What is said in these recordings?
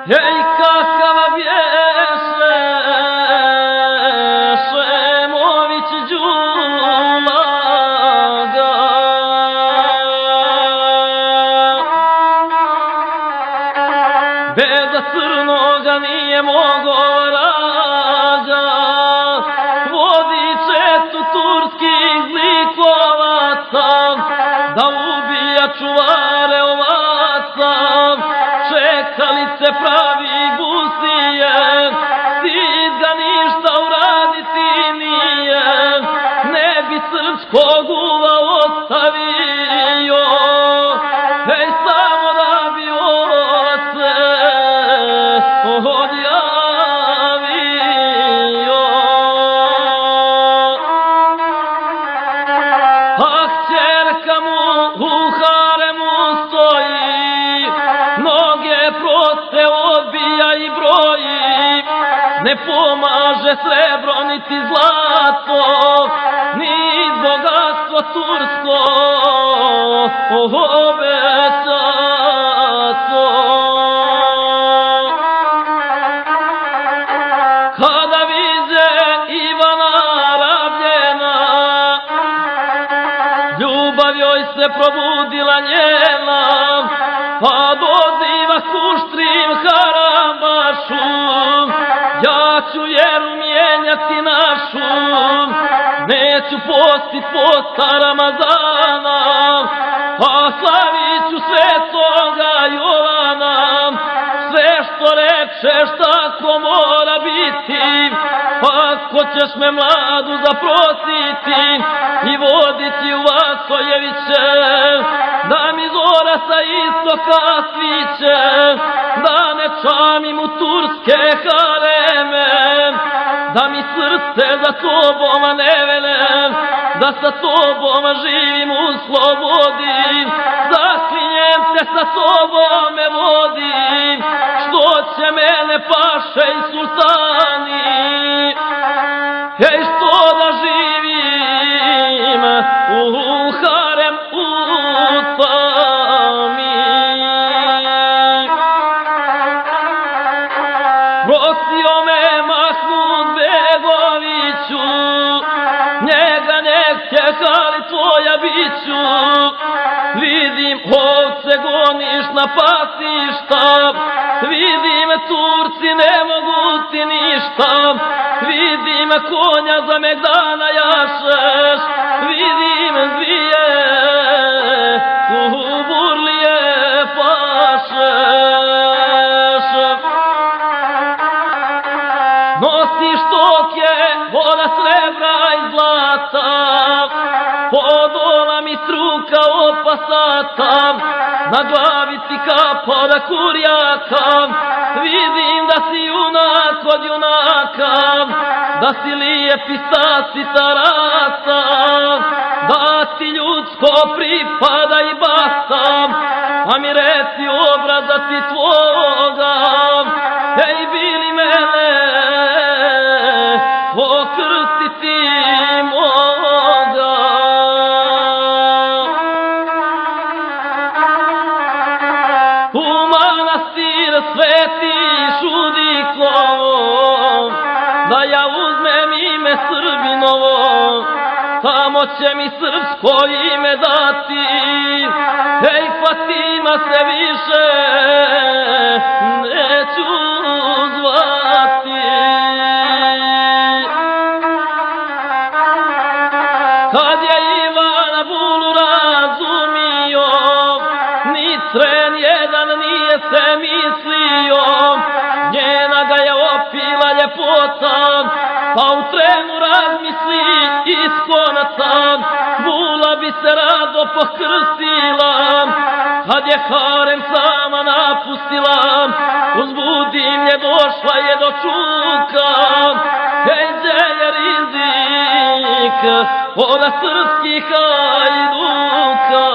Ej, kakava bješe Šemović Đulaga. Beza crnoga nije mogo raga, vodi četu turskih zlikovaca, da ubija čuvare ovaca. Čekalice pravi busije, stid ga ništa uraditi nije, ne bi srpskog uva ostavio, ej samo da bi oce odjavio. A kćerka mu u haremu stoji, noge proste odbija i broji, ne pomaže srebro niti zlato, ni bogatstvo tursko obećato. Kada viđe Ivana rabljena, ljubav joj se probudila njena, pa doziva Kuštrin Harambašu, ja ću vjeru mijenjati našu, neću postit posta Ramazana, pa slavit ću svetoga Jovana. Sve što rečeš tako mora biti, pa ako ćeš me mladu zaprositi i voditi u Vasojeviće, da mi zora sa istoka sviće, da ne čamim u turske hareme, da mi srce za tobom ne vele, da sa tobom živim u slobodi, zaklinjem te sa tobom me vodi, što će mene paše i sultani, ej što da živim u harem utami. Prosio me Mahmud Begoviću, njega neće hali tvoja biću, vidim ovce goniš na pasišta, vidim Turci ne mogu ti ništa, vidim konja za Megdana jašeš, vidim zvije u burlije pašeš. Nosiš toke voda srebra i zlata, podola mi struka opasata, na glavi ti kapa od kurjaka, vidim da si junak od junaka, da si lijepi staci tarasa, da ti ljudsko pripada i basa, a mi reci obraza ti tvoga, ej bili mene pokrstiti moga. U manastir svetiš udikovo, da ja uzmem ime Srbinovo, tamo će mi srpsko ime dati, ej Fatima se više neću zvati. Kad je Ivan Bulu razumio, ni tren jedan nije se mislio, njena ga je opila ljepota, pa u trenu razmisli iz konaca, Bula bi se rado pokrstila, kad je harem sama napustila, uzbudim je došla je do čuka, ej gdje je rizik od srpskih hajduka.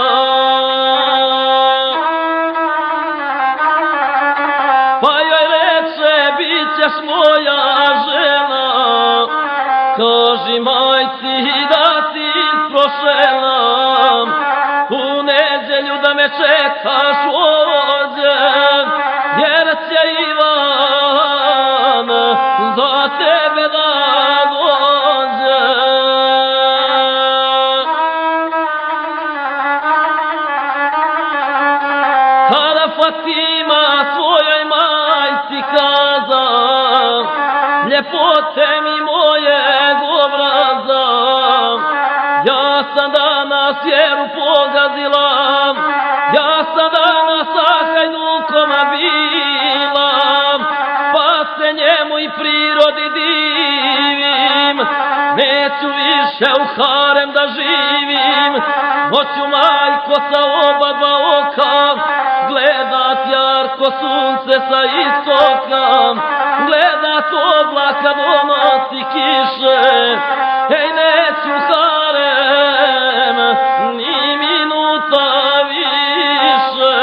Pa joj reče, bit ćeš moja žena, kaži majci da si isprošena, u neđelju da me čekaš ovdje, jer će Ivan tebe da dođe. Kada Fatima svojoj majci kaza, ljepote mi mojeg obraza, ja sam danas vjeru pogazila, ja sam danas sa Hajdukoma bila, pa se njemu i prirodi divim, neću više u harem da živim, hoću majko sa oba dva oka, gledat jarko sunce sa istoka, gledat oblaka donosi kiše, hej neću harem ni minuta više.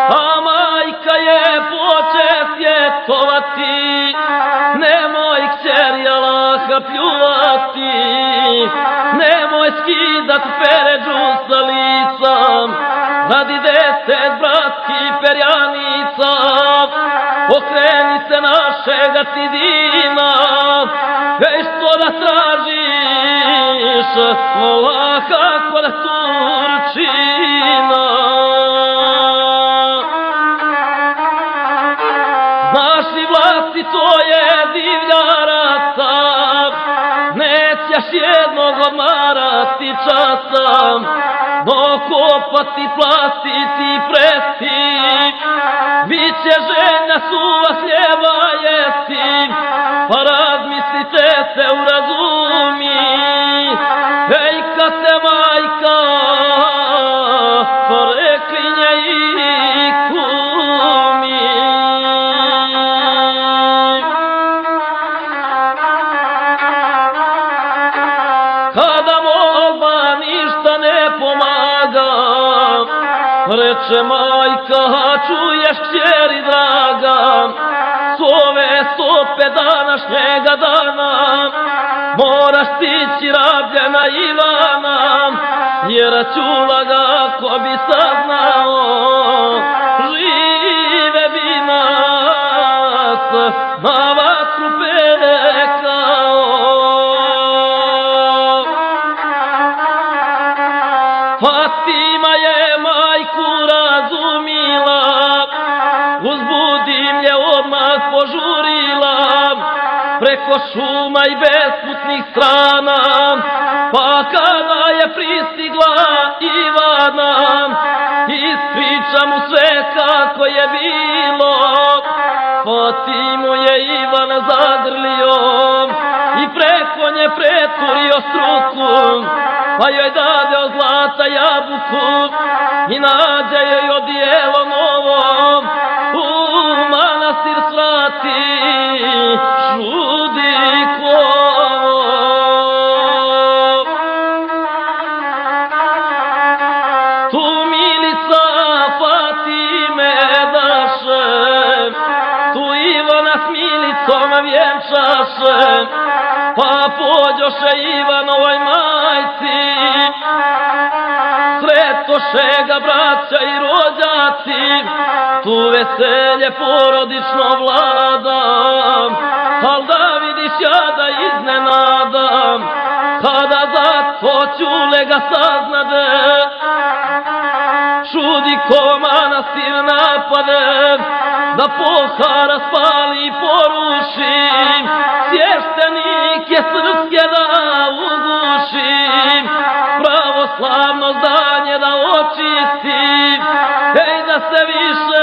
A majka je poče sjetovati, nemoj kćeri Allaha pljuvati, nemoj skidat peređu sa lica, radi 10 bratskih perjanica, okreni se našega ti dina, ej što da tražiš Allaha kod Turčina. Znaš li vlasti, to je divljaraca, nećeš jednog odmarati časa, no kopati, plastiti, presti, biće željna suva hljeba jesti, pa razmislite se urazumi, ej kad se majka poreklinje i kumi. Kada molba ništa ne pomaga, reče majka, čuješ kćeri draga, s ove stope današnjega dana moraš stići rabljena Ivana, jer čula ga ko bi saznao, žive bi nas na vatru pekao. Fatima je majku razumila, uzbudim je odmah požurila, preko šuma i besputnih strana, pa kada je pristigla Ivana, ispriča mu sve kako je bilo. Fatimu je Ivan zagrlio i preko nje preturio struku, pa joj dade od zlata jabuku i nađe joj odijelo novo, u manastir svrati Žudikovo. Tu milica Fatime daše, tu Ivana s milicom vjenčaše, pa pođoše Ivanovoj majci, sretoše ga braća i rođaci, tu veselje porodično vlada, al da vidiš ja da iznenadam, kada za to Ćule ga saznade, Žudiko manastir napade, da pohara spali i poruši, svještenike srpske da uguši, pravoslavno zdanje da očisti, ej da se više